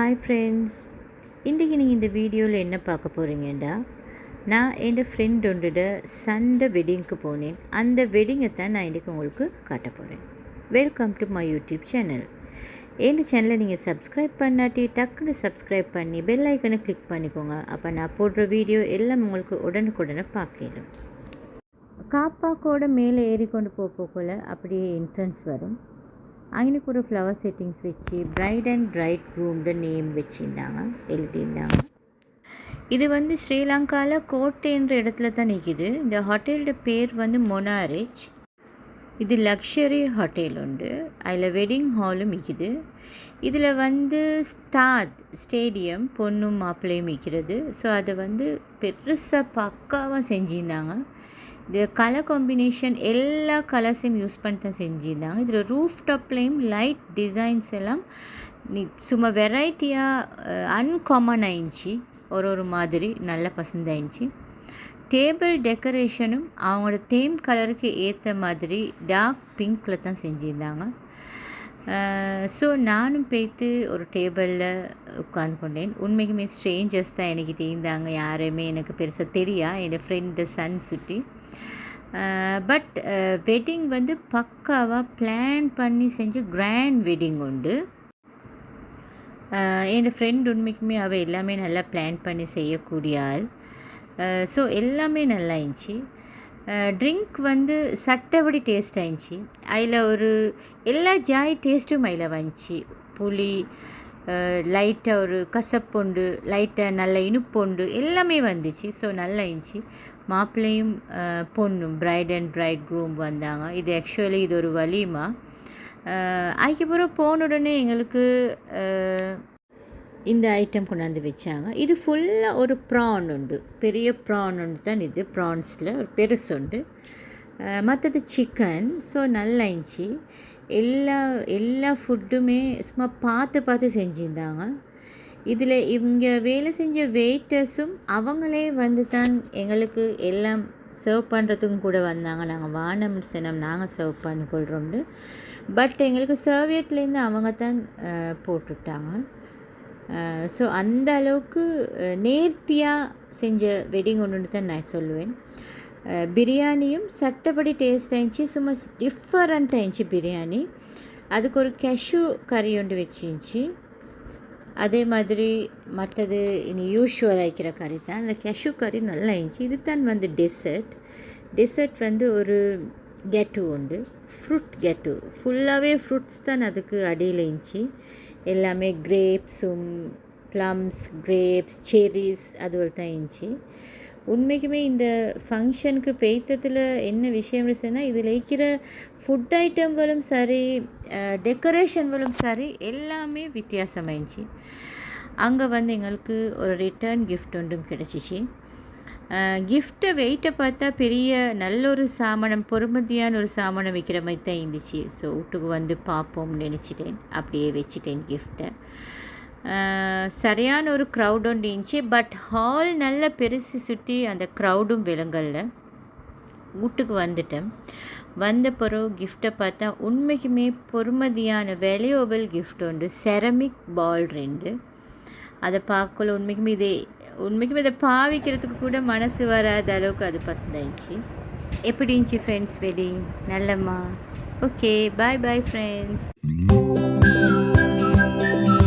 Hi friends, இன்றைக்கி நீங்கள் இந்த வீடியோவில் என்ன பார்க்க போகிறீங்கடா, நான் என் ஃப்ரெண்டோட சண்டே வெட்டிங்க்கு போனேன். அந்த வெட்டிங்கை தான் நான் இன்றைக்கி உங்களுக்கு காட்ட போகிறேன். Welcome to my YouTube channel. என் சேனலை நீங்கள் சப்ஸ்கிரைப் பண்ணாட்டி டக்குன்னு சப்ஸ்கிரைப் பண்ணி பெல் ஐக்கனை கிளிக் பண்ணிக்கோங்க. அப்போ நான் போடுற வீடியோ எல்லாம் உங்களுக்கு உடனுக்குடனே பார்க்கலாம். காப்பாக்கோட மேலே ஏறிக்கொண்டு போகக்குள்ள அப்படியே என்ட்ரன்ஸ் வரும். அங்கனுக்கு ஒரு ஃப்ளவர் செட்டிங்ஸ் வச்சு bride and bride groomed name வச்சுருந்தாங்க, எழுதியிருந்தாங்க. இது ஸ்ரீலங்காவில் கோட்டைன்ற இடத்துல தான் நிற்கிது. இந்த ஹோட்டலோட பேர் மொனாரிச். இது லக்ஸரி ஹோட்டல் உண்டு. அதில் வெட்டிங் ஹாலும் விற்கிது. இதில் ஸ்டாத் ஸ்டேடியம் பொண்ணும் மாப்பிள்ளையும் விற்கிறது. ஸோ அதை பெருசாக பக்காவாக செஞ்சுருந்தாங்க. இது கலர் காம்பினேஷன் எல்லா கலர்ஸையும் யூஸ் பண்ணி தான் செஞ்சுருந்தாங்க. இதில் ரூஃப் டாப்லேயும் லைட் டிசைன்ஸ் எல்லாம் சும்மா வெரைட்டியாக அன்காமன் ஆயிடுச்சு. ஒரு மாதிரி நல்ல பசந்தாயிடுச்சு. டேபிள் டெக்கரேஷனும் அவங்களோட தேம் கலருக்கு ஏற்ற மாதிரி டார்க் பிங்க்கில் தான் செஞ்சுருந்தாங்க. ஸோ நானும் போய்த்து ஒரு டேபிளில் உட்காந்து கொண்டேன். உண்மைக்குமே ஸ்ட்ரேஞ்சர்ஸ் தான் எனக்கு இருந்தாங்க. யாரையுமே எனக்கு பெருசாக தெரியா, என் ஃப்ரெண்டு சன் சுட்டி. பட் வெட்டிங் பக்காவாக பிளான் பண்ணி செஞ்சு கிராண்ட் வெட்டிங் உண்டு. என் ஃப்ரெண்ட் உண்மைக்குமே அவள் எல்லாமே நல்லா பிளான் பண்ணி செய்யக்கூடிய ஆள். ஸோ எல்லாமே நல்லா இருந்துச்சு. ட்ரிங்க் சட்டப்படி டேஸ்ட் ஆயிடுச்சு. அதில் ஒரு எல்லா ஜாய் டேஸ்ட்டும் அதில் வந்துச்சு. புளி, லைட்டாக ஒரு கசப்புண்டு, லைட்டாக நல்ல இனிப்புண்டு எல்லாமே வந்துச்சு. ஸோ நல்லா இருந்துச்சு. மாப்பிள்ளையும் பொண்ணும் பிரைட் அண்ட் பிரைட் க்ரூம் வந்தாங்க. இது ஆக்சுவலி இது ஒரு வலிமா. அதுக்கப்புறம் போன உடனே எங்களுக்கு இந்த ஐட்டம் கொண்டாந்து வச்சாங்க. இது ஃபுல்லாக ஒரு ப்ரான் உண்டு, பெரிய ப்ரான் உண்டு தான். இது ப்ரான்ஸில் ஒரு பெருசு உண்டு. மற்றது சிக்கன். ஸோ நல்லா இருந்துச்சு. எல்லா ஃபுட்டுமே சும்மா பார்த்து செஞ்சுருந்தாங்க. இதில் இவங்க வேலை செஞ்ச வெயிட்டர்ஸும் அவங்களே தான் எங்களுக்கு எல்லாம் சர்வ் பண்ணுறதுக்கும் கூட வந்தாங்க. நாங்கள் வானம் சினம் நாங்கள் சர்வ் பண்ணிக்கொள்கிறோம்னு. பட் எங்களுக்கு சர்வியட்லேருந்து அவங்க தான் போட்டுவிட்டாங்க. ஸோ அந்த அளவுக்கு நேர்த்தியாக செஞ்ச வெட்டிங் ஒன்று தான் நான் சொல்லுவேன். பிரியாணியும் சட்டப்படி டேஸ்ட் ஆயிடுச்சு. சும்மா டிஃப்ரெண்ட் ஆயிடுச்சு பிரியாணி. அதுக்கு ஒரு கேஷ்யூ கறி ஒன்று வச்சிருந்துச்சி. அதே மாதிரி மற்றது இனி யூஷுவல் ஆகிக்கிற கறி தான். அந்த கேஷ்யூ கறி நல்லா இருந்துச்சு. இது தான் டெசர்ட் ஒரு கெட்டு உண்டு, ஃப்ரூட் கெட்டு. ஃபுல்லாகவே ஃப்ரூட்ஸ் தான் அதுக்கு அடியில் இருந்துச்சு. எல்லாமே கிரேப்ஸும் ப்ளம்ஸ், கிரேப்ஸ், செரிஸ் அதுவரை தான் இருந்துச்சு. உண்மைக்குமே இந்த ஃபங்க்ஷனுக்கு பெய்த்ததில் என்ன விஷயம் சொன்னால், இதில் இருக்கிற ஃபுட் ஐட்டங்களும் சரி, டெக்கரேஷன்களும் சரி, எல்லாமே வித்தியாசமாயிடுச்சு. அங்கே எங்களுக்கு ஒரு ரிட்டர்ன் கிஃப்ட் ஒன்றும் கிடச்சிச்சு. கிஃப்ட்டை வெயிட்டை பார்த்தா பெரிய நல்ல ஒரு சாமானம், பொறுமதியான ஒரு சாமானம் வைக்கிற மாதிரி தான் இருந்துச்சு. ஸோ வீட்டுக்கு பார்ப்போம்னு நினச்சிட்டேன். அப்படியே வச்சுட்டேன் கிஃப்ட்டை. சரியான ஒரு க்ரௌட் ஒன்று இருந்துச்சு. பட் ஹால் நல்ல பெருசு, சுற்றி அந்த க்ரௌடும் விலங்கல்ல. வீட்டுக்கு வந்துட்டேன். வந்த பிறகு கிஃப்ட்டை பார்த்தா உண்மைக்குமே பொறுமதியான வேல்யூபிள் கிஃப்ட் உண்டு. செரமிக் பால் 2. அதை பார்க்கல உண்மைக்குமே இதை பாவிக்கிறதுக்கு கூட மனசு வராத அளவுக்கு அது பசந்தாயிடுச்சு. எப்படி இருந்துச்சு ஃப்ரெண்ட்ஸ் வெட்டிங்? நல்லம்மா. Okay, bye friends.